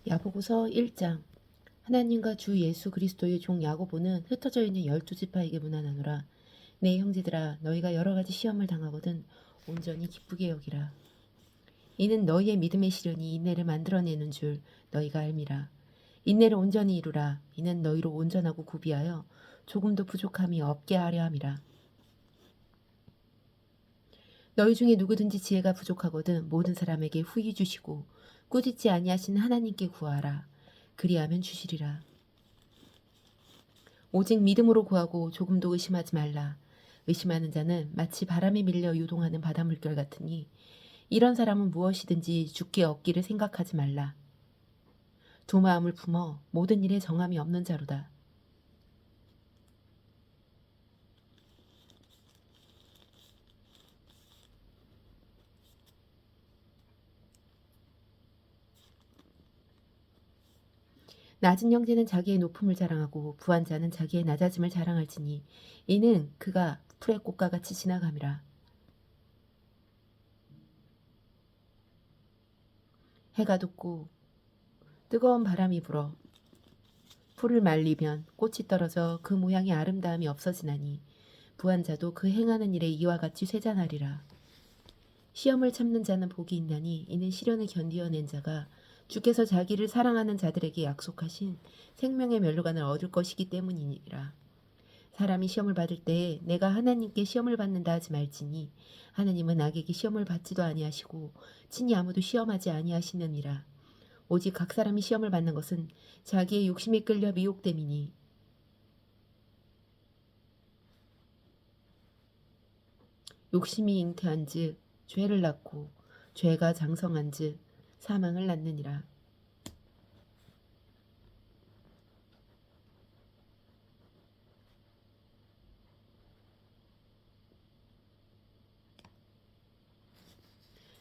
야고보서 1장. 하나님과 주 예수 그리스도의 종 야고보는 흩어져 있는 12지파에게 문안하노라. 내 형제들아, 너희가 여러 가지 시험을 당하거든 온전히 기쁘게 여기라. 이는 너희의 믿음의 시련이 인내를 만들어내는 줄 너희가 알미라. 인내를 온전히 이루라. 이는 너희로 온전하고 구비하여 조금도 부족함이 없게 하려 함이라. 너희 중에 누구든지 지혜가 부족하거든 모든 사람에게 후히 주시고 꾸짖지 아니하시는 하나님께 구하라. 그리하면 주시리라. 오직 믿음으로 구하고 조금도 의심하지 말라. 의심하는 자는 마치 바람에 밀려 요동하는 바닷물결 같으니 이런 사람은 무엇이든지 죽게 얻기를 생각하지 말라. 두 마음을 품어 모든 일에 정함이 없는 자로다. 낮은 형제는 자기의 높음을 자랑하고 부한 자는 자기의 낮아짐을 자랑할지니 이는 그가 풀의 꽃과 같이 지나감이라. 해가 돋고 뜨거운 바람이 불어 풀을 말리면 꽃이 떨어져 그 모양의 아름다움이 없어지나니 부한 자도 그 행하는 일에 이와 같이 쇠잔하리라. 시험을 참는 자는 복이 있나니 이는 시련을 견디어낸 자가 주께서 자기를 사랑하는 자들에게 약속하신 생명의 멸류관을 얻을 것이기 때문이니라. 사람이 시험을 받을 때에 내가 하나님께 시험을 받는다 하지 말지니 하나님은 악에게 시험을 받지도 아니하시고 친히 아무도 시험하지 아니하시느니라. 오직 각 사람이 시험을 받는 것은 자기의 욕심에 끌려 미혹됨이니 욕심이 잉태한즉 죄를 낳고 죄가 장성한즉 사망을 낳느니라.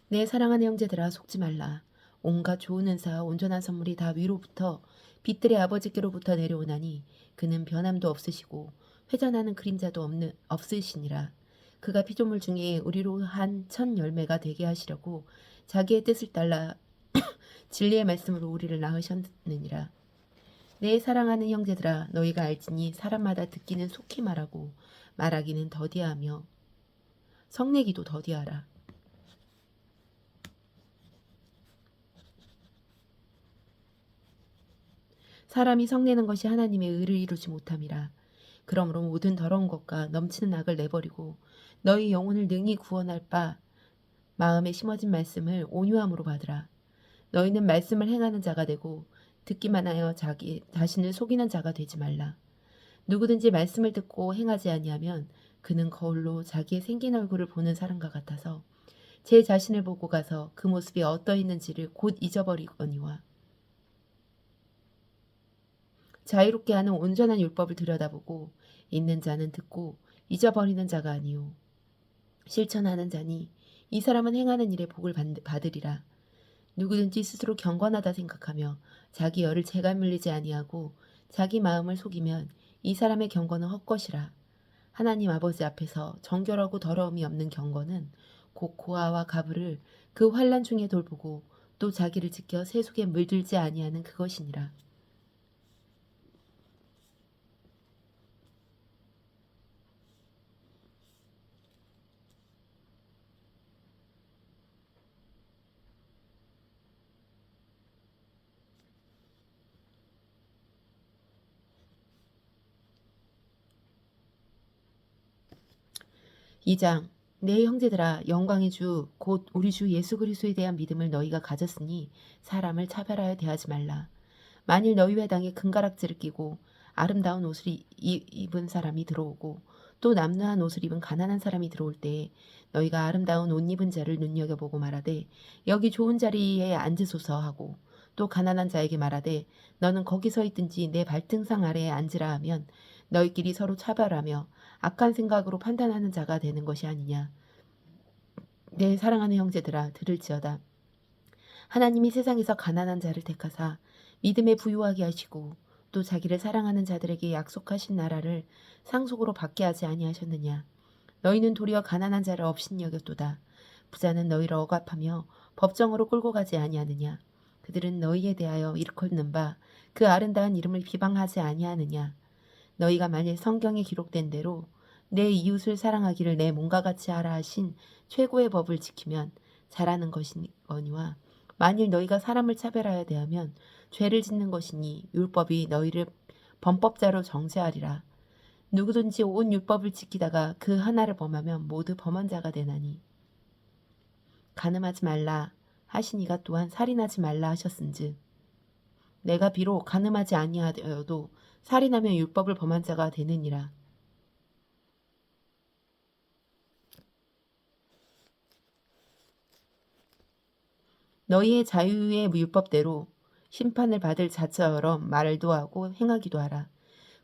내 사랑하는 형제들아, 속지 말라. 온갖 좋은 은사와 온전한 선물이 다 위로부터 빛들의 아버지께로부터 내려오나니 그는 변함도 없으시고 회전하는 그림자도 없으시니라. 그가 피조물 중에 우리로 한 첫 열매가 되게 하시려고 자기의 뜻을 따라 진리의 말씀으로 우리를 낳으셨느니라. 내 사랑하는 형제들아, 너희가 알지니 사람마다 듣기는 속히 말하고 말하기는 더디하며 성내기도 더디하라. 사람이 성내는 것이 하나님의 의를 이루지 못함이라. 그러므로 모든 더러운 것과 넘치는 악을 내버리고 너희 영혼을 능히 구원할 바 마음에 심어진 말씀을 온유함으로 받으라. 너희는 말씀을 행하는 자가 되고 듣기만 하여 자기 자신을 속이는 자가 되지 말라. 누구든지 말씀을 듣고 행하지 아니하면 그는 거울로 자기의 생긴 얼굴을 보는 사람과 같아서 제 자신을 보고 가서 그 모습이 어떠했는지를 곧 잊어버리거니와 자유롭게 하는 온전한 율법을 들여다보고 있는 자는 듣고 잊어버리는 자가 아니요 실천하는 자니 이 사람은 행하는 일에 복을 받으리라. 누구든지 스스로 경건하다 생각하며 자기 열을 재갈물리지 아니하고 자기 마음을 속이면 이 사람의 경건은 헛것이라. 하나님 아버지 앞에서 정결하고 더러움이 없는 경건은 곧 고아와 가부를 그 환난 중에 돌보고 또 자기를 지켜 세속에 물들지 아니하는 그것이니라. 이 장. 내 형제들아, 영광의 주 곧 우리 주 예수 그리스도에 대한 믿음을 너희가 가졌으니 사람을 차별하여 대하지 말라. 만일 너희 회당에 금가락지를 끼고 아름다운 옷을 입은 사람이 들어오고 또 남루한 옷을 입은 가난한 사람이 들어올 때에 너희가 아름다운 옷 입은 자를 눈여겨보고 말하되 여기 좋은 자리에 앉으소서 하고 또 가난한 자에게 말하되 너는 거기 서 있든지 내 발등상 아래에 앉으라 하면 너희끼리 서로 차별하며 악한 생각으로 판단하는 자가 되는 것이 아니냐. 내 사랑하는 형제들아, 들을지어다. 하나님이 세상에서 가난한 자를 택하사 믿음에 부유하게 하시고 또 자기를 사랑하는 자들에게 약속하신 나라를 상속으로 받게 하지 아니하셨느냐. 너희는 도리어 가난한 자를 업신 여겼도다. 부자는 너희를 억압하며 법정으로 끌고 가지 아니하느냐. 그들은 너희에 대하여 일컫는 바 그 아름다운 이름을 비방하지 아니하느냐. 너희가 만일 성경에 기록된 대로 내 이웃을 사랑하기를 내 몸과 같이 하라 하신 최고의 법을 지키면 잘하는 것이거니와 만일 너희가 사람을 차별하여 대하면 죄를 짓는 것이니 율법이 너희를 범법자로 정죄하리라. 누구든지 온 율법을 지키다가 그 하나를 범하면 모두 범한 자가 되나니 간음하지 말라 하시니가 또한 살인하지 말라 하셨은즉 내가 비록 간음하지 아니하여도 살인하면 율법을 범한 자가 되느니라. 너희의 자유의 율법대로 심판을 받을 자처럼 말도 하고 행하기도 하라.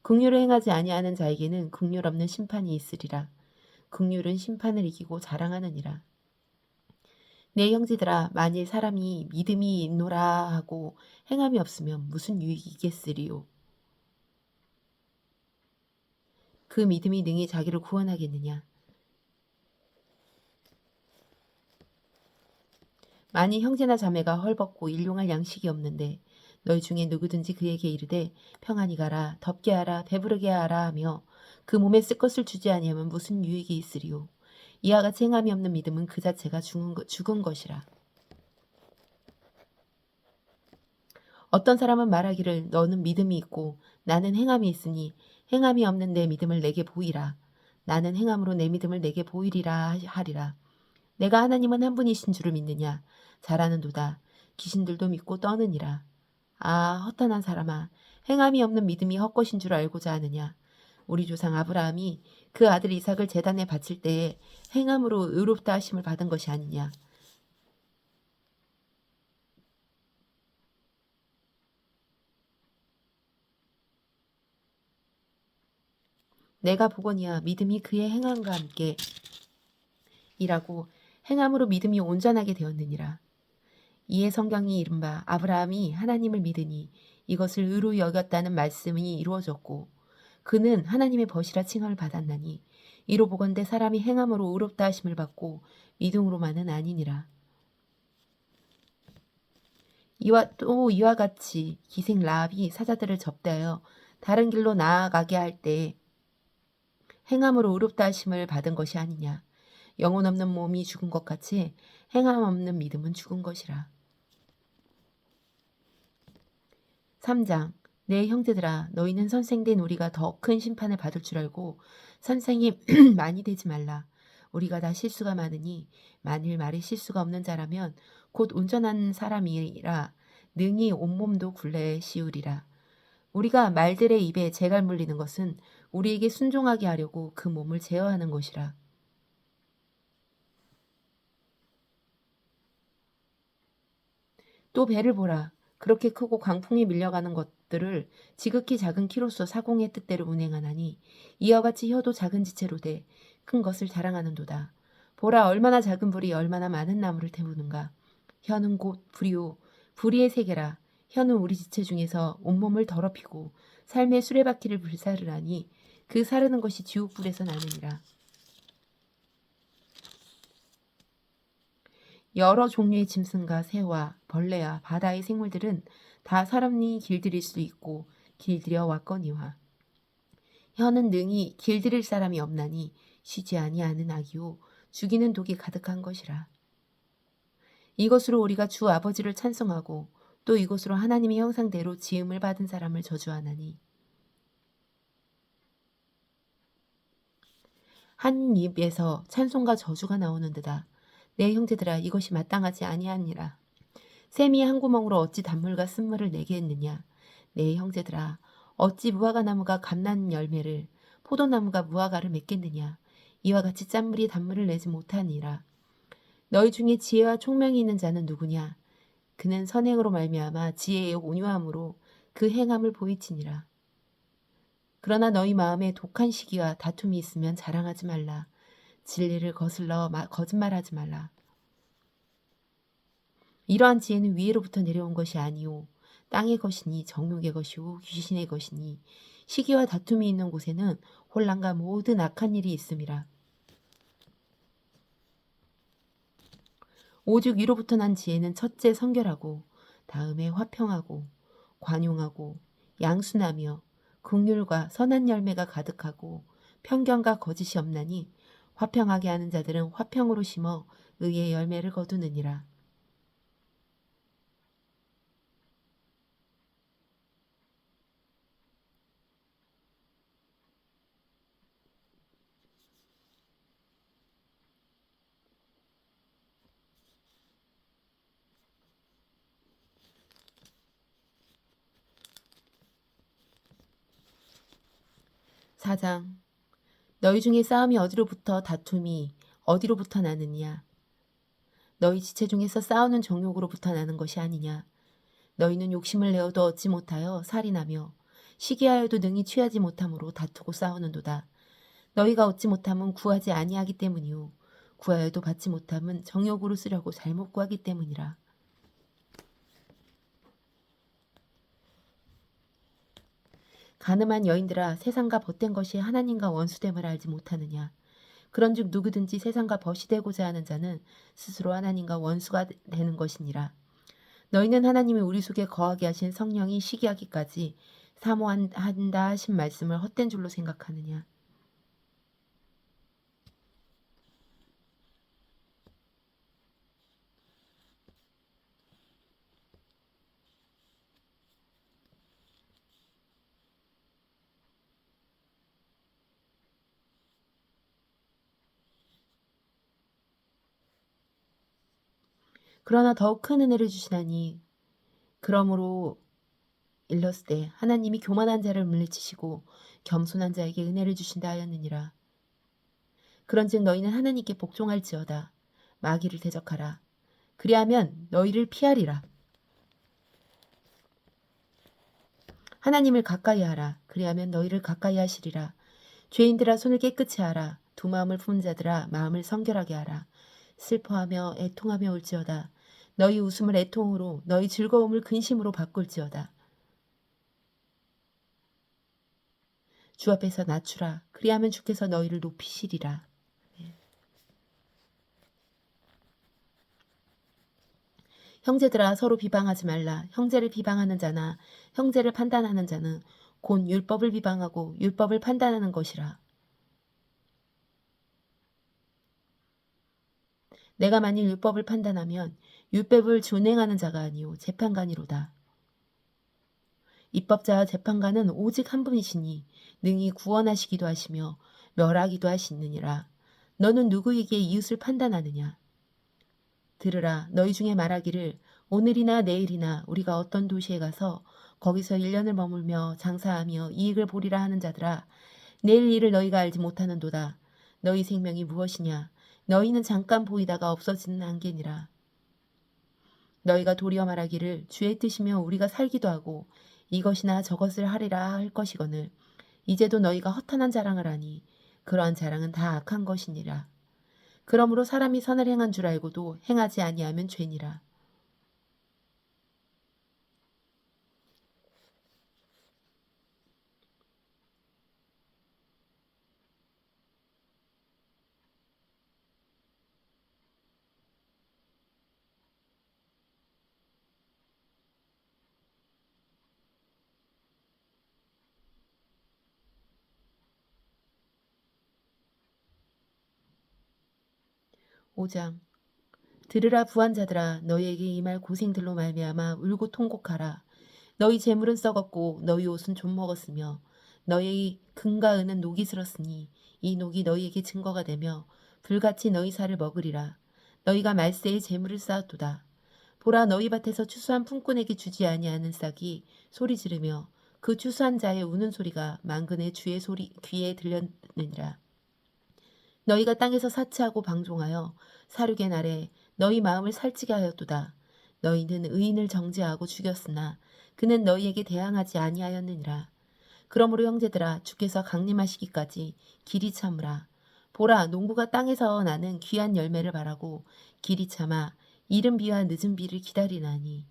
긍휼을 행하지 아니하는 자에게는 긍휼 없는 심판이 있으리라. 긍휼은 심판을 이기고 자랑하느니라. 내 형제들아 만일 사람이 믿음이 있노라 하고 행함이 없으면 무슨 유익이겠으리요. 그 믿음이 능히 자기를 구원하겠느냐. 만일 형제나 자매가 헐벗고 일용할 양식이 없는데 너희 중에 누구든지 그에게 이르되 평안히 가라 덥게 하라 배부르게 하라 하며 그 몸에 쓸 것을 주지 아니하면 무슨 유익이 있으리요. 이와 같이 행함이 없는 믿음은 그 자체가 죽은 것이라. 어떤 사람은 말하기를 너는 믿음이 있고 나는 행함이 있으니 행함이 없는 내 믿음을 내게 보이라. 나는 행함으로 내 믿음을 내게 보이리라 하리라. 내가 하나님은 한 분이신 줄을 믿느냐. 잘하는도다. 귀신들도 믿고 떠느니라. 아 허탄한 사람아 행함이 없는 믿음이 헛것인 줄 알고자 하느냐. 우리 조상 아브라함이 그 아들 이삭을 제단에 바칠 때에 행함으로 의롭다 하심을 받은 것이 아니냐. 내가 보거니와 믿음이 그의 행함과 함께 이라고 행함으로 믿음이 온전하게 되었느니라. 이에 성경이 이른바 아브라함이 하나님을 믿으니 이것을 의로 여겼다는 말씀이 이루어졌고 그는 하나님의 벗이라 칭함을 받았나니 이로 보건대 사람이 행함으로 의롭다 하심을 받고 믿음으로만은 아니니라. 이와 같이 기생 라합이 사자들을 접대하여 다른 길로 나아가게 할 때 행함으로 의롭다 하심을 받은 것이 아니냐. 영혼 없는 몸이 죽은 것 같이 행함 없는 믿음은 죽은 것이라. 3장 내 형제들아 너희는 선생된 우리가 더 큰 심판을 받을 줄 알고 선생이 많이 되지 말라. 우리가 다 실수가 많으니 만일 말에 실수가 없는 자라면 곧 온전한 사람이라 능히 온몸도 굴레에 씌우리라. 우리가 말들의 입에 재갈 물리는 것은 우리에게 순종하게 하려고 그 몸을 제어하는 것이라. 또 배를 보라. 그렇게 크고 광풍이 밀려가는 것들을 지극히 작은 키로서 사공의 뜻대로 운행하나니 이와 같이 혀도 작은 지체로 돼 큰 것을 자랑하는도다. 보라 얼마나 작은 불이 얼마나 많은 나무를 태우는가. 혀는 곧 불이요 불의의 세계라. 혀는 우리 지체 중에서 온몸을 더럽히고 삶의 수레바퀴를 불사르라니 그 사르는 것이 지옥불에서 나느니라. 여러 종류의 짐승과 새와 벌레와 바다의 생물들은 다 사람이 길들일 수 있고 길들여 왔거니와 혀는 능히 길들일 사람이 없나니 쉬지 아니하는 악이요 죽이는 독이 가득한 것이라. 이것으로 우리가 주 아버지를 찬송하고 또 이것으로 하나님의 형상대로 지음을 받은 사람을 저주하나니 한 입에서 찬송과 저주가 나오는 듯다. 내 형제들아 이것이 마땅하지 아니하니라. 샘이 한 구멍으로 어찌 단물과 쓴물을 내게 했느냐. 내 형제들아 어찌 무화과 나무가 감난 열매를 포도나무가 무화과를 맺겠느냐. 이와 같이 짠물이 단물을 내지 못하니라. 너희 중에 지혜와 총명이 있는 자는 누구냐. 그는 선행으로 말미암아 지혜의 온유함으로 그 행함을 보이치니라. 그러나 너희 마음에 독한 시기와 다툼이 있으면 자랑하지 말라. 진리를 거슬러 거짓말하지 말라. 이러한 지혜는 위에로부터 내려온 것이 아니오 땅의 것이니 정욕의 것이오 귀신의 것이니 시기와 다툼이 있는 곳에는 혼란과 모든 악한 일이 있음이라. 오직 위로부터 난 지혜는 첫째 성결하고 다음에 화평하고 관용하고 양순하며 긍휼과 선한 열매가 가득하고 편견과 거짓이 없나니 화평하게 하는 자들은 화평으로 심어 의의 열매를 거두느니라. 사장 너희 중에 싸움이 어디로부터 다툼이 어디로부터 나느냐? 너희 지체 중에서 싸우는 정욕으로부터 나는 것이 아니냐? 너희는 욕심을 내어도 얻지 못하여 살인하며 시기하여도 능히 취하지 못함으로 다투고 싸우는도다. 너희가 얻지 못함은 구하지 아니하기 때문이요 구하여도 받지 못함은 정욕으로 쓰려고 잘못 구하기 때문이라. 가늠한 여인들아 세상과 벗된 것이 하나님과 원수됨을 알지 못하느냐. 그런즉 누구든지 세상과 벗이 되고자 하는 자는 스스로 하나님과 원수가 되는 것이니라. 너희는 하나님이 우리 속에 거하게 하신 성령이 시기하기까지 사모한다 하신 말씀을 헛된 줄로 생각하느냐. 그러나 더욱 큰 은혜를 주시나니 그러므로 일렀을 하나님이 교만한 자를 물리치시고 겸손한 자에게 은혜를 주신다 하였느니라. 그런즉 너희는 하나님께 복종할지어다. 마귀를 대적하라. 그리하면 너희를 피하리라. 하나님을 가까이 하라. 그리하면 너희를 가까이 하시리라. 죄인들아 손을 깨끗이 하라. 두 마음을 품은 자들아 마음을 성결하게 하라. 슬퍼하며 애통하며 울지어다. 너희 웃음을 애통으로 너희 즐거움을 근심으로 바꿀지어다. 주 앞에서 낮추라. 그리하면 주께서 너희를 높이시리라. 형제들아 서로 비방하지 말라. 형제를 비방하는 자나 형제를 판단하는 자는 곧 율법을 비방하고 율법을 판단하는 것이라. 내가 만일 율법을 판단하면 율법을 준행하는 자가 아니요 재판관이로다. 입법자와 재판관은 오직 한 분이시니 능히 구원하시기도 하시며 멸하기도 하시느니라. 너는 누구에게 이웃을 판단하느냐? 들으라. 너희 중에 말하기를 오늘이나 내일이나 우리가 어떤 도시에 가서 거기서 1년을 머물며 장사하며 이익을 보리라 하는 자들아. 내일 일을 너희가 알지 못하는도다. 너희 생명이 무엇이냐? 너희는 잠깐 보이다가 없어지는 안개니라. 너희가 도리어 말하기를 주의 뜻이며 우리가 살기도 하고 이것이나 저것을 하리라 할 것이거늘 이제도 너희가 허탄한 자랑을 하니 그러한 자랑은 다 악한 것이니라. 그러므로 사람이 선을 행한 줄 알고도 행하지 아니하면 죄니라. 오장 들으라 부한 자들아 너희에게 임할 고생들로 말미암아 울고 통곡하라. 너희 재물은 썩었고 너희 옷은 좀 먹었으며 너희 금과 은은 녹이 슬었으니 이 녹이 너희에게 증거가 되며 불같이 너희 살을 먹으리라. 너희가 말세에 재물을 쌓았도다. 보라 너희 밭에서 추수한 품꾼에게 주지 아니하는 싹이 소리 지르며 그 추수한 자의 우는 소리가 만근의 주의 소리 귀에 들렸느니라. 너희가 땅에서 사치하고 방종하여 사륙의 날에 너희 마음을 살찌게 하였도다. 너희는 의인을 정죄하고 죽였으나 그는 너희에게 대항하지 아니하였느니라. 그러므로 형제들아 주께서 강림하시기까지 길이 참으라. 보라 농부가 땅에서 나는 귀한 열매를 바라고 길이 참아 이른 비와 늦은 비를 기다리나니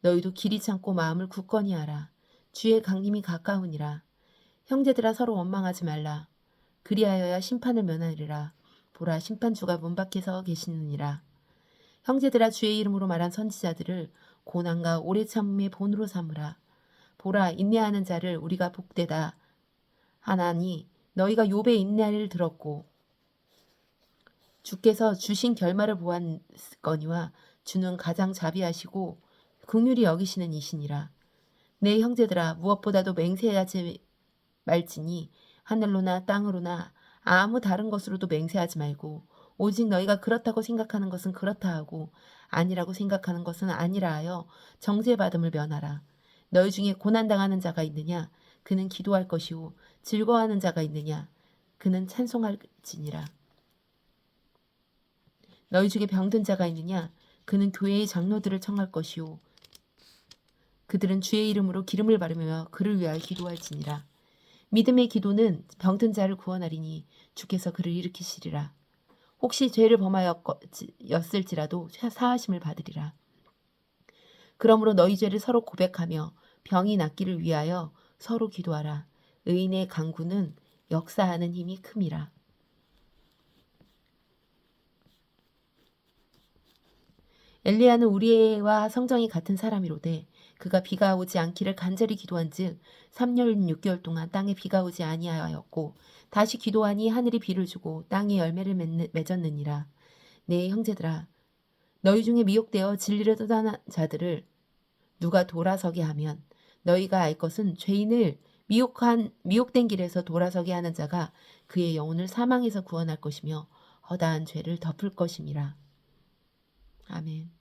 너희도 길이 참고 마음을 굳건히 하라. 주의 강림이 가까우니라. 형제들아 서로 원망하지 말라. 그리하여야 심판을 면하리라. 보라 심판주가 문 밖에 서 계시느니라. 형제들아 주의 이름으로 말한 선지자들을 고난과 오래 참음의 본으로 삼으라. 보라 인내하는 자를 우리가 복되다 하나니 너희가 욥의 인내를 들었고 주께서 주신 결말을 보았거니와 주는 가장 자비하시고 긍휼히 여기시는 이시니라. 내 형제들아 무엇보다도 맹세하지 말지니 하늘로나 땅으로나 아무 다른 것으로도 맹세하지 말고 오직 너희가 그렇다고 생각하는 것은 그렇다 하고 아니라고 생각하는 것은 아니라 하여 정죄받음을 면하라. 너희 중에 고난당하는 자가 있느냐 그는 기도할 것이요 즐거워하는 자가 있느냐 그는 찬송할지니라. 너희 중에 병든 자가 있느냐 그는 교회의 장로들을 청할 것이요 그들은 주의 이름으로 기름을 바르며 그를 위하여 기도할지니라. 믿음의 기도는 병든 자를 구원하리니 주께서 그를 일으키시리라. 혹시 죄를 범하였을지라도 사하심을 받으리라. 그러므로 너희 죄를 서로 고백하며 병이 낫기를 위하여 서로 기도하라. 의인의 간구는 역사하는 힘이 큼이라. 엘리야는 우리와 성정이 같은 사람이로되 그가 비가 오지 않기를 간절히 기도한즉 3년 6개월 동안 땅에 비가 오지 아니하였고 다시 기도하니 하늘이 비를 주고 땅에 열매를 맺었느니라. 내 형제들아 너희 중에 미혹되어 진리를 떠난 자들을 누가 돌아서게 하면 너희가 알 것은 죄인을 미혹된 길에서 돌아서게 하는 자가 그의 영혼을 사망에서 구원할 것이며 허다한 죄를 덮을 것임이라. 아멘.